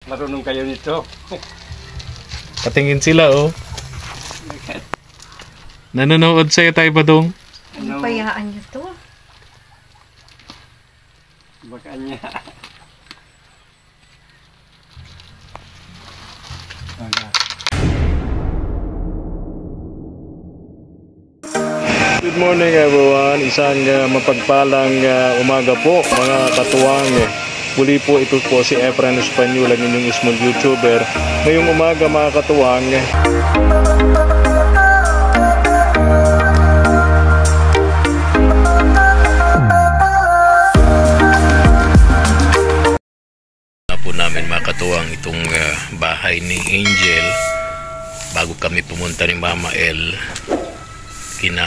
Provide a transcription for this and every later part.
Marunong kayo nito. Patingin sila, oh. Nanonood sa'yo tayo ba dong? Ano payaan niyo to? Baka niya. Good morning everyone. Isang mapagpalang umaga po mga katuwang. Muli po ito po si Efren Espanyol, ang inyong small YouTuber. Ngayong umaga mga katuwang. Po namin mga katuwang itong bahay ni Angel bago kami pumunta ni Mama El kina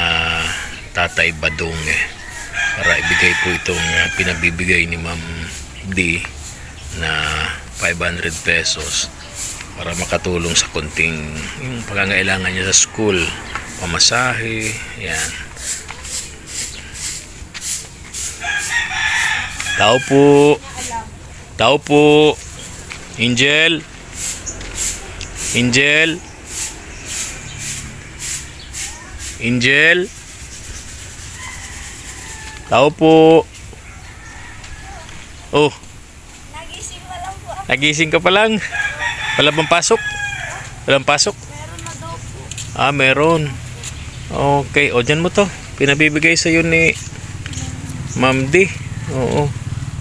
Tatay Badong para ibigay po itong pinabibigay ni Ma'am D na 500 pesos para makatulong sa konting yung pangangailangan niya sa school, pamasahe, yan. Tao po. Tao po. Angel. Angel. Angel. Tao po. Oh. Nagising pa lang po. Nagising ka pa lang. Wala bang pasok? Walang pasok? Meron na daw po. Ah, meron. Okay. O, dyan mo to. Pinabibigay sa'yo ni Ma'am D. Oo.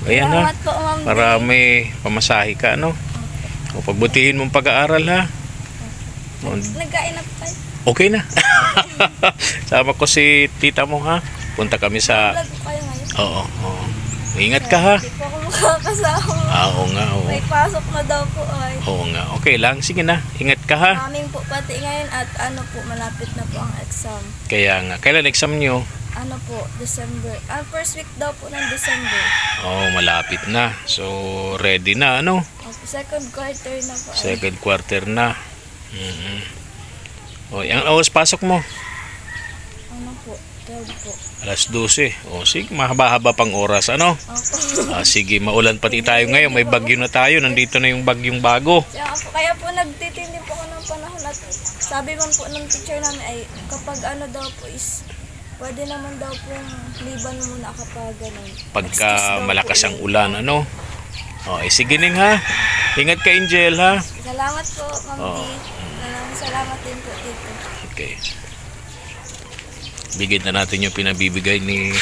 Ayan ha. Salamat po, Ma'am D. Para may pamasahe ka, no? O, pagbutihin mong pag-aaral, ha? O, Nagkain na po tayo. okay na. Sama ko si tita mo, ha? Punta kami sa... Vlog po kayo ngayon. Oo, oo. Ingat ka, ha? Hindi po ako makakasama. Oo nga, oo. May pasok na daw po ay. Oo nga. Okay lang. Sige na. Ingat ka, ha? Aming po pati ngayon at ano po, malapit na po ang exam. Kaya nga. Kailan exam nyo? Ano po, December. First week daw po ng December. Oo, malapit na. So, ready na, ano? Second quarter na po. Second quarter na. O, ang oras pasok mo? Ano po, 12 po. Alas 12. O, sige, mahaba-haba pang oras, ano? Opo. Sige, maulan pati tayo ngayon. May bagyo na tayo. Nandito na yung bagyong bago. Kaya po nagtitindi po ako ng panahon at sabi man po ng teacher namin ay kapag ano daw po is pwede naman daw pong liban muna kapag ganun. Pagka Excuse daw malakas po ang eh. ulan, ano? O, sige ning, ha? Ingat ka, Angel, ha? Salamat po, Ma'am Oo. D. Salamat din po dito. Okay. Bigyan na natin yung pinabibigay ni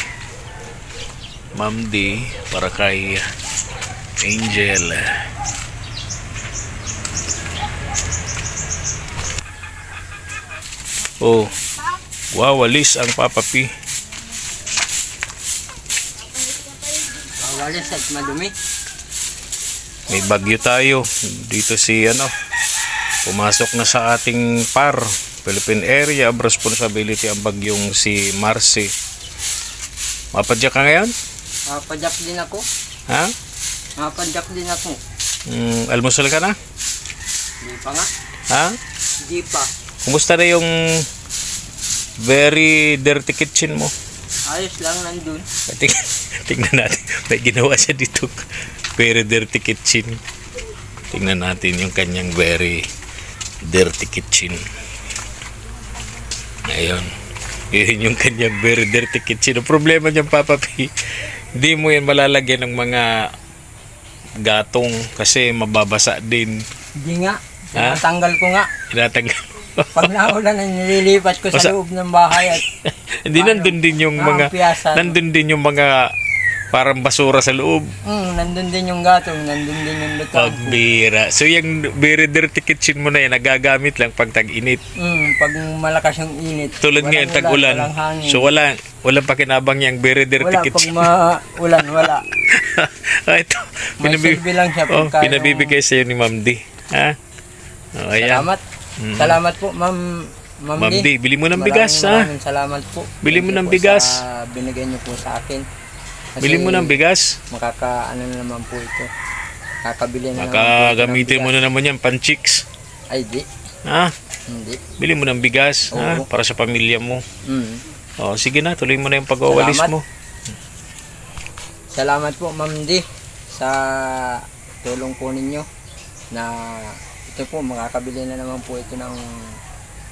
Ma'am D para kay Angel. Oh, wow, walis ang Papa P. Walis at madumi. May bagyo tayo. Dito si pumasok na sa ating PAR, Philippine Area of Responsibility, ang bagyong si Marcy. Mapadyak ka ngayon? Mapadyak din ako. Ha? Mapadyak din ako. Almusal ka na? Di pa nga. Ha? Di pa. Kumusta na yung very dirty kitchen mo? Ayos lang nandun. Tingnan natin. May ginawa siya dito. Very dirty kitchen. Tingnan natin yung kanyang very dirty kitchen. Ayun. Yun yung kanyang very dirty kitchen. Ang problema niyan, Papa P, hindi mo yan malalagyan ng mga gatong kasi mababasa din. Hindi nga. Ha? Natanggal ko nga. Tinatanggal. Pag naulan, nililipat ko sa loob ng bahay at Hindi, nandun din yung mga piyasan. nandun din yung mga parang basura sa loob. nandun din yung gatong, nandun din yung lutang. Pagbira. So yung very dirty kitchen mo na yan, nagagamit lang pag tag-init. Pag malakas yung init. Tulad walang ngayon, tag-ulan. walang hangin. So walang pakinabang yung very dirty Wala, pag kitchen. maulan, wala. Ito, May silbi lang siya pagka pinabibigay sa'yo ni Ma'am D. Ha? Oh, ayan. Salamat. Salamat po, Ma'am Ma'am D, D. bili mo ng bigas, ha? Maraming salamat po. Bili mo Thank you ng po bigas. sa binigay niyo po sa akin. Kasi Bili mo ng bigas. Makakaano na naman po ito. Kakabili na naman po ito ng Makagamitin mo bigas. na naman yan, pan-chicks. Ay, di. Ha? Hindi. Bili mo ng bigas, ha? Oo. Para sa pamilya mo. Mm. Oh, sige na, tuloy mo na yung pag-wawalis Salamat. mo. Salamat po, Ma'am D, sa tulong po ninyo. na ito po, makakabili na naman po ito ng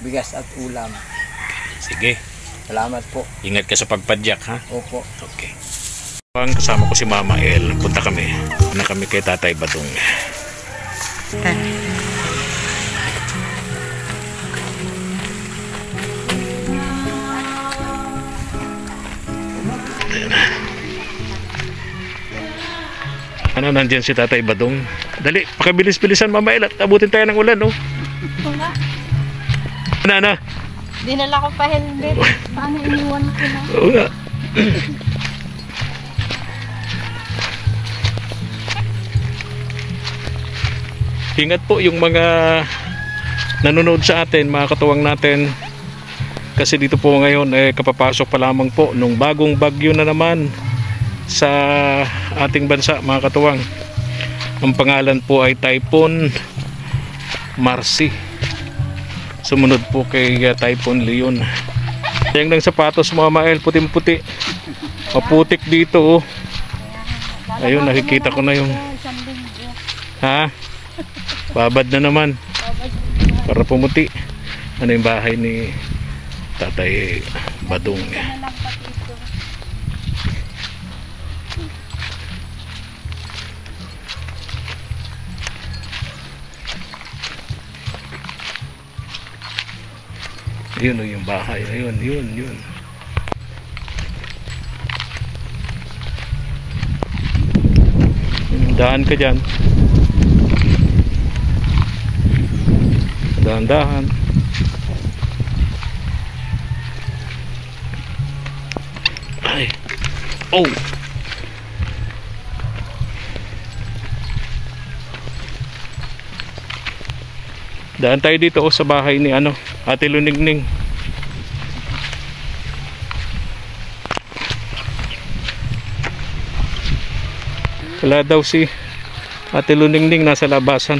bigas at ulam. Sige. Salamat po. Ingat ka sa pagpadyak, ha? Opo. Okay. Kasama ko si Mama El. Punta kami. Punta kami kay Tatay Badong. Ano, nandiyan si Tatay Badong. Dali, pakibilis-bilisan Mama El at abutin tayo ng ulan, no? Oo nga. Ano? Dinala ko pa helmet. Paano iniwan ko na? Oo nga. Ingat po yung mga nanonood sa atin, mga katuwang natin. Kasi dito po ngayon, kapapasok pa lamang po nung bagong bagyo na naman sa ating bansa, mga katuwang. Ang pangalan po ay Typhoon Marcy. Sumunod po kay Typhoon Leon. Yang ng sapatos mga Mael, puting-puti. Maputik dito, oh. Ayun, nakikita ko na yung... Ha? Babad na naman. Para pumuti. Ano yung bahay ni Tatay Badong. Ayun yung bahay. Ayun, yun. Daan ka dyan. Dahan-dahan. Ay. Oh. Daan tayo dito sa bahay ni Ate Luningning. Wala daw si Ate Luningning, nasa labasan.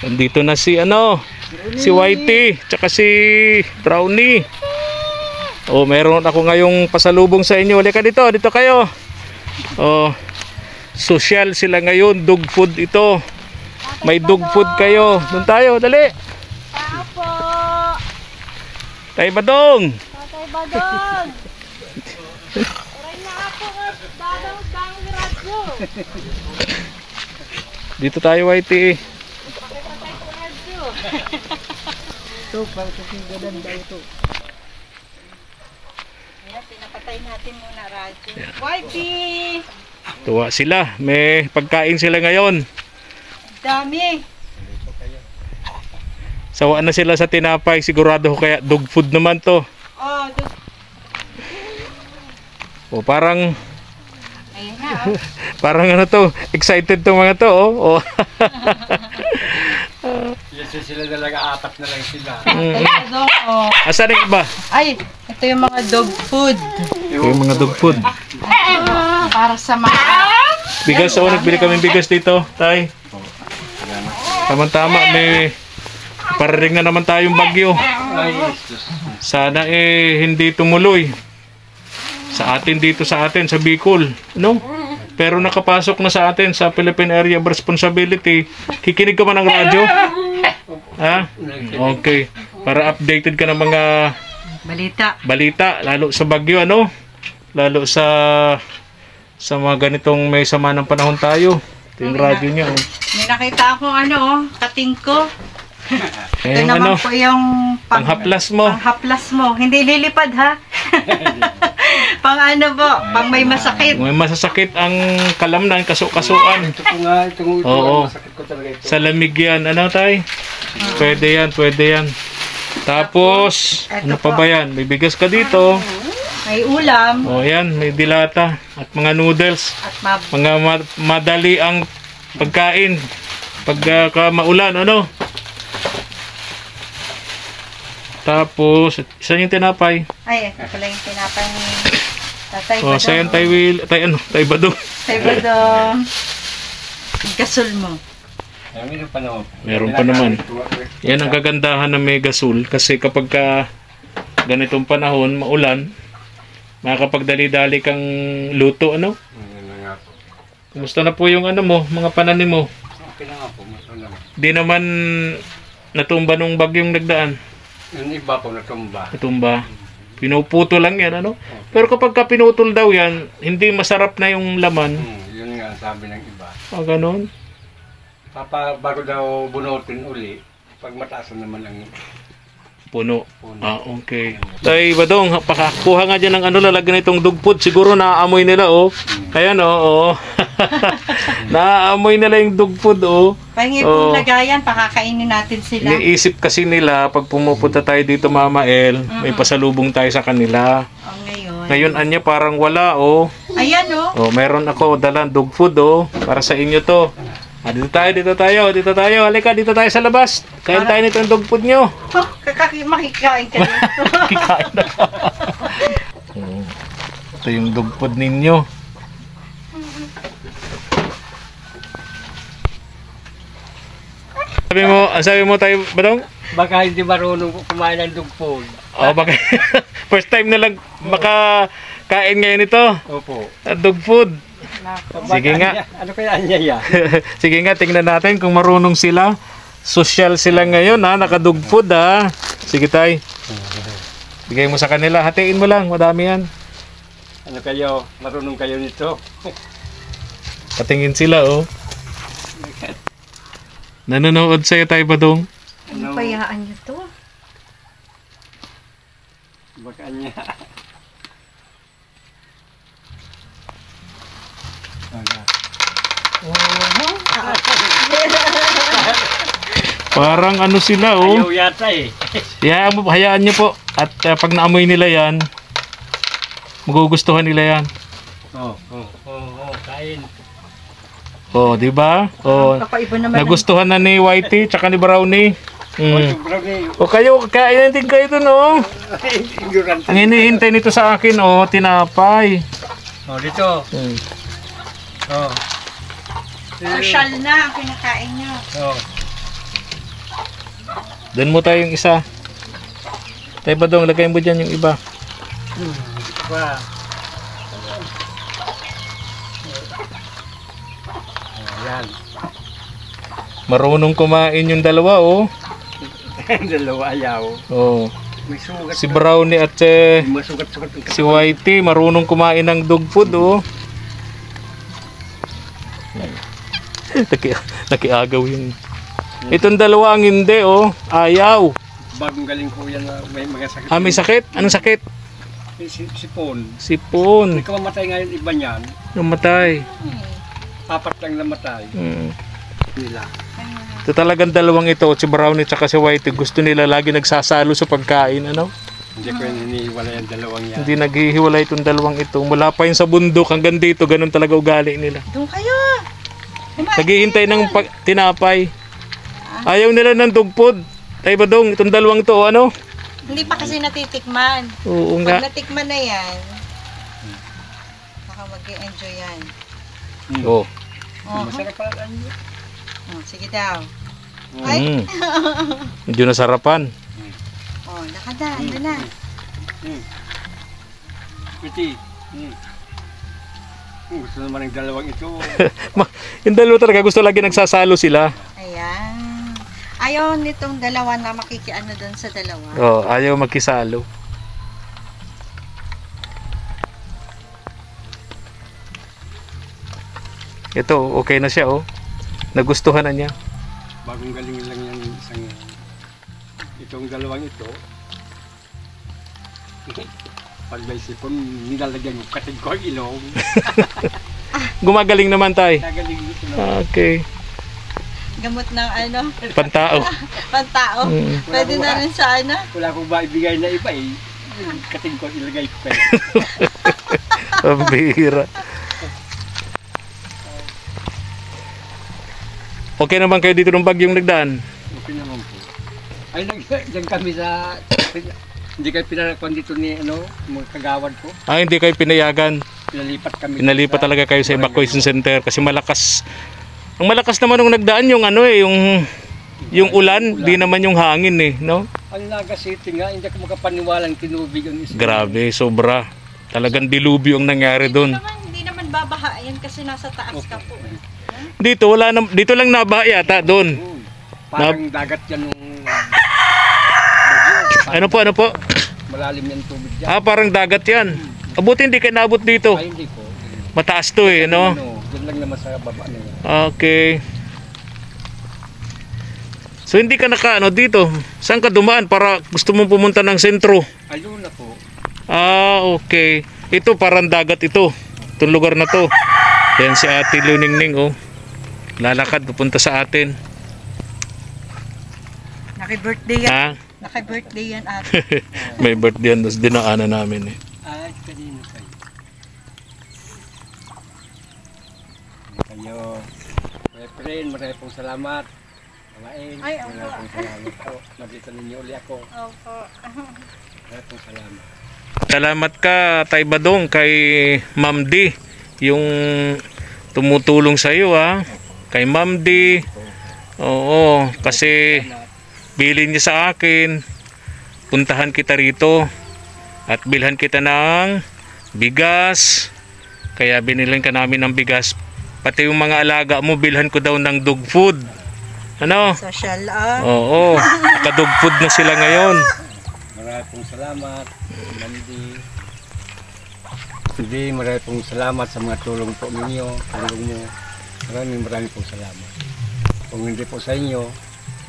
Nandito na si si Whitey, tsaka si Brownie. Oh, meron ako ngayong pasalubong sa inyo. Halika dito kayo. Oh, social sila ngayon, dog food ito. May dog food kayo. Doon tayo, dali. Tao po. Tay Badong. Tatay Badong. Aray na ako dadang radyo. Dito tayo, Whitey. Pakipatay ko radyo. Ito, para sa singgalan daw ito. Ayan, pinapatay natin muna radyo. Whitey! Tuwa sila. May pagkain sila ngayon. Dami. Sawa na sila sa tinapay. Sigurado ko kaya dog food naman to. Oh, O parang ayun na. parang to, excited to mga to, oh. Yes, sila talaga, apat na lang sila. Oh. Asan ang iba? Ay, ito yung mga dog food. Yung mga dog food. Para sa mga... Bigas, nagbili kami bigas dito, tay. Tama-tama, may parating na naman tayong bagyo. Sana hindi tumuloy. Sa atin dito sa Bicol, pero nakapasok na sa atin sa Philippine Area of Responsibility. Kikinig ka ba ng radyo? Ha? Okay. Para updated ka ng mga balita, lalo sa bagyo, lalo sa mga ganitong may sama ng panahon tayo. Ito yung radyo niya. May nakita akong kating ko. Ito Yung naman po yung panghaplas mo. panghaplas mo. Hindi lilipad ha. Pang pang may masakit. May masasakit ang kalamnan, kasuan. Ito po nga, itong Oo. masakit ko talaga ito. Sa lamig yan. Tay? Pwede yan. Tapos, Eto ano pa po. ba yan? May bigas ka dito. May ulam O yan, may dilata. At mga noodles. at Mga madali ang pagkain. Pagka maulan, Tapos, isa yung tinapay. ay, ito pala yung tinapay ni Tatay O, Badong. sayan Tay Badong. Tatay Badong. Gasol mo. Meron pa naman. Yan ang kagandahan ng Megasol. Kasi kapag ganitong panahon, maulan, makakapagdali-dali kang luto, nga po. Kumusta na po yung ano mo, mga pananim mo? Okay na nga po, matulang. Di naman natumba nung bagyong nagdaan. Yung iba po natumba. Natumba. Pinuputo lang yan, ano? Pero kapag ka pinutol daw yan, hindi masarap na yung laman. Yun nga sabi ng iba. Ah, ganon. Bago daw bunutin uli, pag mataas na naman ang Puno. puno. Ah, okay. Tay, Badong, pakakuha nga dyan ng ano, lalagyan itong dugpod. Siguro naaamoy nila, oh. Ayan, oh. Naaamoy nila yung dugpod, oh. Pahingi Oo. pong lagayan, pakakainin natin sila. Iniisip kasi nila, pag pumupunta tayo dito, Mama El, may pasalubong tayo sa kanila. Oh, ngayon. Ngayon, anya, parang wala, oh. Ayan, oh. Oh, meron ako dalang dog food, oh. Para sa inyo to. Ah, dito tayo. Halika, dito tayo sa labas. Kain tayo nitong dog food nyo. Oh, makikain ka dito. Kikain na. Oh, ito yung dog food ninyo. Sabi mo tayo, Badong? Baka hindi marunong kumain ng dog food. Oh, baka first time na lang makakain ngayon ito. Opo. Dog food. Sige nga. Ano kaya niya ya? Sige nga, tingnan natin kung marunong sila. Social sila ngayon, ha? Nakadog food, ha? Sige, tay. Bigay mo sa kanila. Hatiin mo lang. Madami yan. Ano kayo? Marunong kayo nito? Patingin sila, oh. Nanonood sa'yo, tay, Badong. Ano payaan niyo to? Baka niya. Parang ano sila, oh. Ayaw yata eh. Hayaan nyo po. At pag naamoy nila yan, magugustuhan nila yan. Kain. Oh, di ba? Oh, Kakaiba naman. nagustuhan na ni Whitey tsaka ni Brownie. O kayo, kain din kayo dun, oh. Ang hinihintay nito sa akin, oh, tinapay. Dito. Social na ang pinakain niyo. Doon mo tayo yung isa. Tayo Badong, lagay mo dyan yung iba. Yan. Marunong kumain yung dalawa, oh. Dalawa ayaw. Oh. May sugat. Si Brownie at May sugat-sugat. si Whitey, marunong kumain ng dog food, oh. Nakiagaw yung... Itong dalawa ang hindi, oh. Ayaw. Bagong galing ko yan na may mga sakit. Ah, may sakit? Anong sakit? Sipon. Sipon. Hindi ka mamatay ngayon iba niyan. Namatay. Apat lang namatay. Nila. Ito talagang dalawang ito, si Brownie at si Whitey, gusto nila lagi nagsasalo sa pagkain, ano? Hindi ko yan hinihiwala yung dalawang yan. Hindi naghihiwalay itong dalawang ito. Mula pa yung sa bundok hanggang dito, ganun talaga ugali nila. Doon kayo. Naghihintay ng tinapay. Ayaw nila ng dog food. Tay Badong, itong dalawang to, ano? Hindi pa kasi natitikman. Oo Pag nga. natikman na yan, baka mag-enjoy yan. Oh. Masarap pala niyo. Sige daw. Ay. Medyo nasarapan. Nakada. Ano na? Piti. Gusto naman ng dalawang ito. Yung dalawa talaga, gusto lagi nagsasalo sila. Ayan. Ayaw nitong dalawa na makikiano doon sa dalawa. Oh, ayaw magkisalo. Ito, okay na siya, oh. Nagustuhan na niya. Bagong galing lang yan isang itong dalawang ito. Pag may sipon, nilalagyan yung katid ko ang ilong. Gumagaling naman tay. Nagaling ito na. Okay. Gamot ng ano? Pantao. Pantao. Pwede na rin sa ano? Wala akong maibigay na iba eh. Yung katid ko ilagay ko kayo. Pambihira. Okay naman kayo dito ng bagyong nagdaan? Okay naman po. Ay, diyan kami sa... Hindi kayo pinalakpan dito ni mga kagawad ko. Ah, hindi kayo pinayagan. Pinalipat kami. Pinalipat talaga kayo sa evacuation center kasi malakas. Ang malakas naman nung nagdaan yung yung ulan, di naman yung hangin eh, no? Ang Naga City nga, hindi ako makapaniwalang tinubig ang isla. Grabe, sobra. Talagang dilubyo ang nangyari doon. Hindi naman nagbabaha yan kasi nasa taas ka po. Eh. Dito, wala na, dito lang nabaha yata, doon. Parang dagat yan nung... Ano po? Malalim yan tubig dyan. Ah, parang dagat yan. Abuti hindi kayo nabot dito. Ay, hindi po. Mataas to eh, no? Diyan lang naman sa baba na yan. Okay. So hindi ka dito. Saan ka dumaan para gusto mong pumunta ng sentro? Ayun na po. Ah, okay. Ito parang dagat ito. Itong lugar na to. Yan si Ate Luningning, oh. Lalakad pupunta sa atin. Naki-birthday yan. Ha? Naki-birthday yan ate. May birthday yan, tapos dinaanan namin eh. Ay, kanino kayo? Kayo. Friend, maraming pong salamat. Kamain. Ay, Maraming pong salamat po. Nandito ninyo uli ako. Opo. Maraming pong salamat. Salamat ka, Tay Badong, kay Ma'am D. Yung tumutulong sa iyo, ha? Kay Ma'am D. Oo, kasi bilhin niya sa akin. Puntahan kita rito at bilhan kita ng bigas. Kaya binilan ka namin ng bigas. Pati yung mga alaga mo, bilhan ko daw ng dog food. Ano? Social ah. Oo, ka-dog food na sila ngayon. Maraming pong salamat. Mandi. Hindi, maraming pong salamat sa mga tulong po ninyo. Tulong mo. Maraming pong salamat. Kung hindi po sa inyo,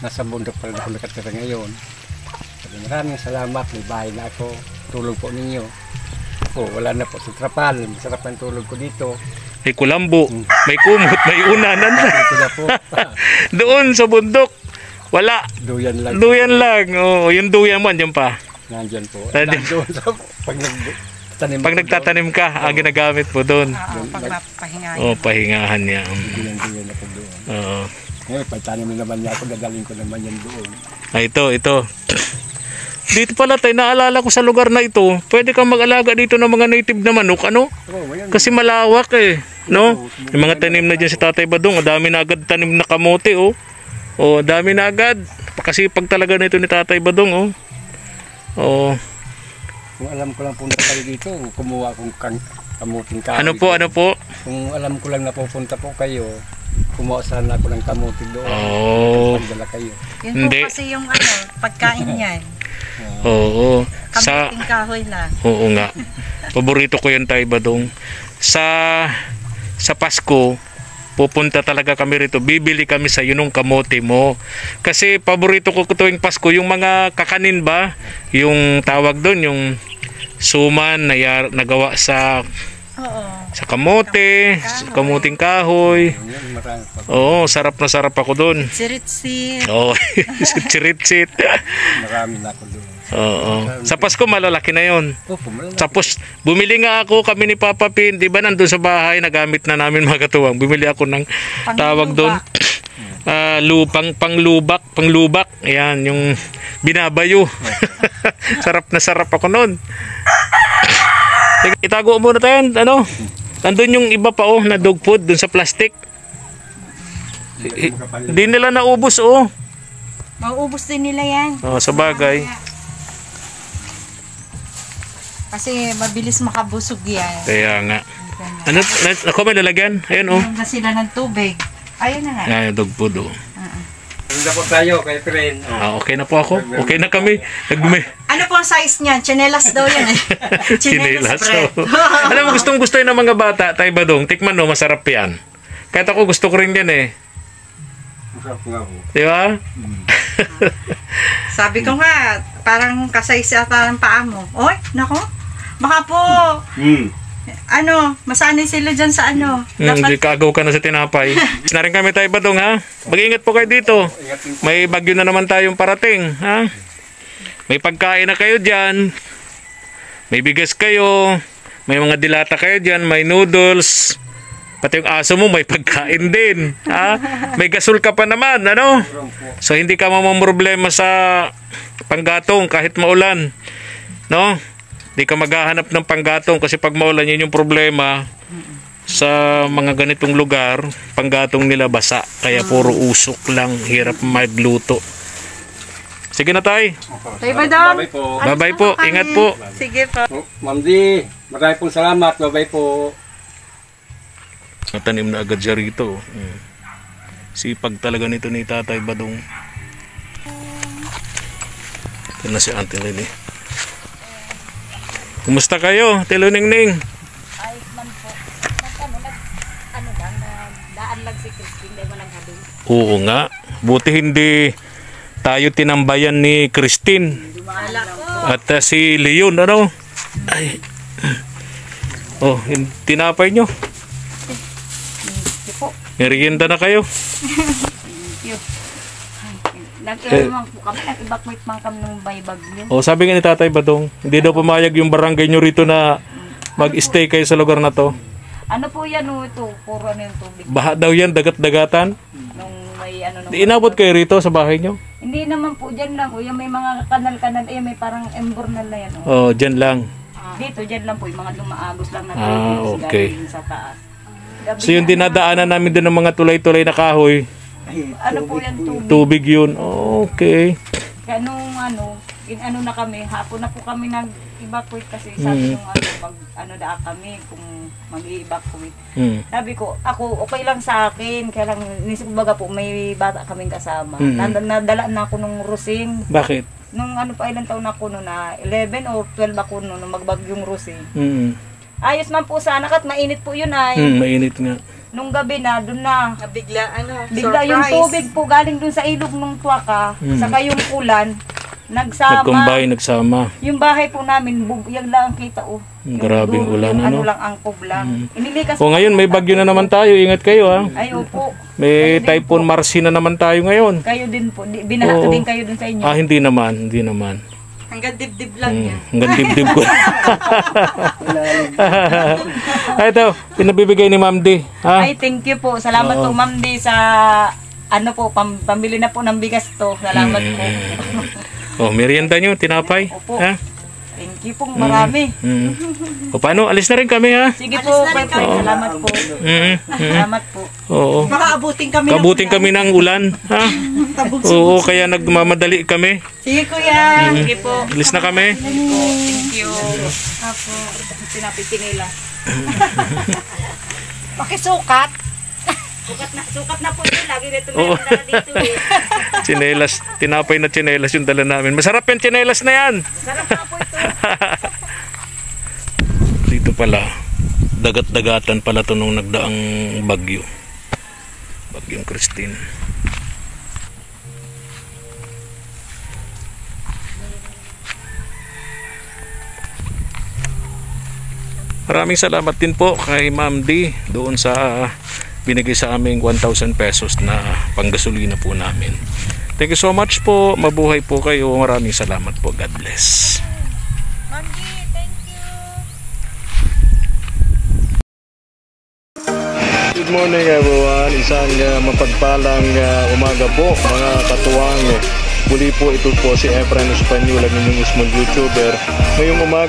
nasa bundok pa rin ako nakatira ngayon. Maraming salamat. May bahay na ako. Tulong po ninyo. Po, wala na po sa trapal. Masarap ang tulog ko dito. May kulambo, may kumot, may unanan. Ito na po. Doon sa bundok, wala. Duyan lang. Duyan lang. Oo, yung duyan mo, andyan pa. Nandyan po. Nandyan. Nandun sa pag Pag nagtatanim ka, ang ginagamit mo doon. Oo, pag mapahinga. Oo, pahingahan niya. Duyan ako doon. Oo. Ngayon, pagtanim naman niya ako, dadaling ko naman yan doon. Ah, ito. Dito pala tayo, naalala ko sa lugar na ito, pwede kang mag-alaga dito ng mga native na manok, ano? Kasi malawak eh, no? Yung mga tanim na dyan si Tatay Badong, dami na agad tanim na kamote, oh. Oh, dami na agad. Pakasipag talaga nito ni Tatay Badong, oh. Oh. Kung alam ko lang punta kayo dito, kumuha akong kamuting kahoy. Ano po? Kung alam ko lang napupunta po kayo, kumuha sana ako ng kamuting doon. Oh. Pagdala kayo. Yun Hindi. po kasi yung pagkain niyan. Oo. Kamuting kahoy lang. Oo nga. Paborito ko yan, Tay Badong. Sa Pasko, pupunta talaga kami rito. Bibili kami sa yun ng kamote mo. Kasi paborito ko tuwing Pasko, yung mga kakanin ba? Yung tawag doon, yung suman na nagawa sa kamote, sa kamuting kahoy. Yan, marami pa. Oo, sarap na sarap ako doon. Sirit-sit. Oo, sirit-sit. Marami na ako doon. Oo. Sa Pasko malalaki na yon. Opo, malaki. Tapos bumili nga ako, kami ni Papa Pin, 'di ba, nandun sa bahay, nagamit na namin mga katuwang. Bumili ako ng tawag doon, panglubak. Ayan, yung binabayo. Sarap na sarap ako noon. Itago muna tayo, ano? Nandun yung iba pa, oh, na dog food dun sa plastic. Hindi nila naubos, oh. Mauubos din nila yan. Oh, sa bagay. Kasi mabilis makabusog yan. Kaya nga. Ano, ako may lalagyan? Ayun, oh. Inom na sila ng tubig. Ayun na nga. Ay, dog food, oh. Ganda po tayo kay friend. Ah, okay na po ako. Okay na kami. Ano po ang size niyan? Chinelas daw yan eh. Chinelas. bread. Alam mo, gustong-gusto yun ng mga bata, Tay Badong. Tikman mo, masarap yan. Kahit ako, gusto ko rin yan eh. Masarap nga po. Di ba? Sabi ko nga, parang kasaysi ata ng paa mo. Oy, nako. Baka po, masanay sila dyan sa ano. Hindi kagaw ka na sa tinapay. Na rin kami, Tay Badong, ha? Mag-ingat po kayo dito. May bagyo na naman tayong parating, ha? May pagkain na kayo dyan. May bigas kayo. May mga dilata kayo dyan. May noodles. Pati yung aso mo may pagkain din, ha? May gasol ka pa naman, ano? So hindi ka mamamroblema sa panggatong kahit maulan, no? Hindi ka maghahanap ng panggatong kasi pag maulan, yun yung problema sa mga ganitong lugar. Panggatong nila basa, kaya puro usok lang, hirap magluto. Sige na, Tay. Tay Badong. Bye po. Bye-bye po, ingat po. Sige po. Ma'am Di, maraming pong salamat. Bye-bye po. Natanim na agad siya rito. Sipag talaga nito ni Tatay Badong. Ito na si Auntie Lily. Kumusta kayo, Tilo Ningning? Ayos man po. Daan lang si Christine, dahil mo lang gabi. Oo nga. Buti hindi tayo tinambayan ni Christine. At si Leon, ano? Ay. Oh, tinapay nyo. Merienda na kayo. Nag-ewan po kami, nag-evacuate man kami ng bagyo. Oh, sabi nga ni Tatay Badong, hindi daw pumayag yung barangay nyo rito na mag-stay kayo sa lugar na to. Ano po yan ito? Puro ano yung tubig. Baha daw yan, dagat-dagatan. Nung may ano nung... Inabot kayo rito sa bahay nyo? Hindi naman po, dyan lang. O, yung may mga kanal-kanal, may parang embornal na yan. Oh, dyan lang. Dito, dyan lang po, yung mga lumaagos lang na okay. galing sa taas. Gabi So yung dinadaanan namin din ng mga tulay-tulay na kahoy, ano po yan, tubig. tubig yun. Okay. Kaya nung na kami, hapon na po kami nag-evacuate kasi sabi nung kami kung mag-evacuate. Sabi ko, ako okay lang sa akin, kaya lang nisip baga po may bata kaming kasama. Nadala na ako nung Rosing. Bakit? Nung pa ilang taon ako noon na 11 or 12 ako noon nung magbagyong Rosing. Ayos man po sana kat mainit po yun ay. Mainit nga. Nung gabi na, doon na. Bigla Bigla yung tubig po galing doon sa ilog ng Tuaka, saka yung ulan, Nagsama. Yung bahay po namin, yan lang ang kita Grabing ulan, ano lang, angkog lang. Inilikas O ngayon, may bagyo na naman tayo. Ingat kayo, ha? Ay, opo. May Typhoon Marcy na naman tayo ngayon. Kayo din po. Binahato din kayo dun sa inyo. Hindi naman. Hanggang dibdib lang yan. Hanggang dibdib ko. Ito, pinabibigay ni Ma'am D. Ha? Ay, thank you po. Salamat po, Ma'am D, sa pambili na po ng bigas to. Salamat po. Merienda nyo, tinapay. Opo. Ha? Thank you po, marami. O paano, alis na rin kami, ha? Sige po, salamat po. Salamat po. Oo. Kabuting kami ng ulan, ha? Oo, kaya nagmamadali kami. Sige kuya. Sige po. Alis na kami. Thank you. Apo, pinapitin nila. Pakisukat. Sukat na po yun. Lagi dito meron dala dito eh. Tsinelas, tinapay na tsinelas yung dala namin. Masarap yung tsinelas na yan. Sarap na po ito. Dito pala, dagat-dagatan pala ito nung nagdaang bagyo. Bagyong Christine. Maraming salamat din po kay Ma'am D doon sa binigay sa aming 1,000 pesos na panggasolina po namin. Thank you so much po. Mabuhay po kayo. Maraming salamat po. God bless. Ma'am G, thank you. Good morning everyone. Isang mapagpalang umaga po mga katuwang. Muli po ito po si Efren Espanyol, ang inyong small YouTuber. Ngayong umaga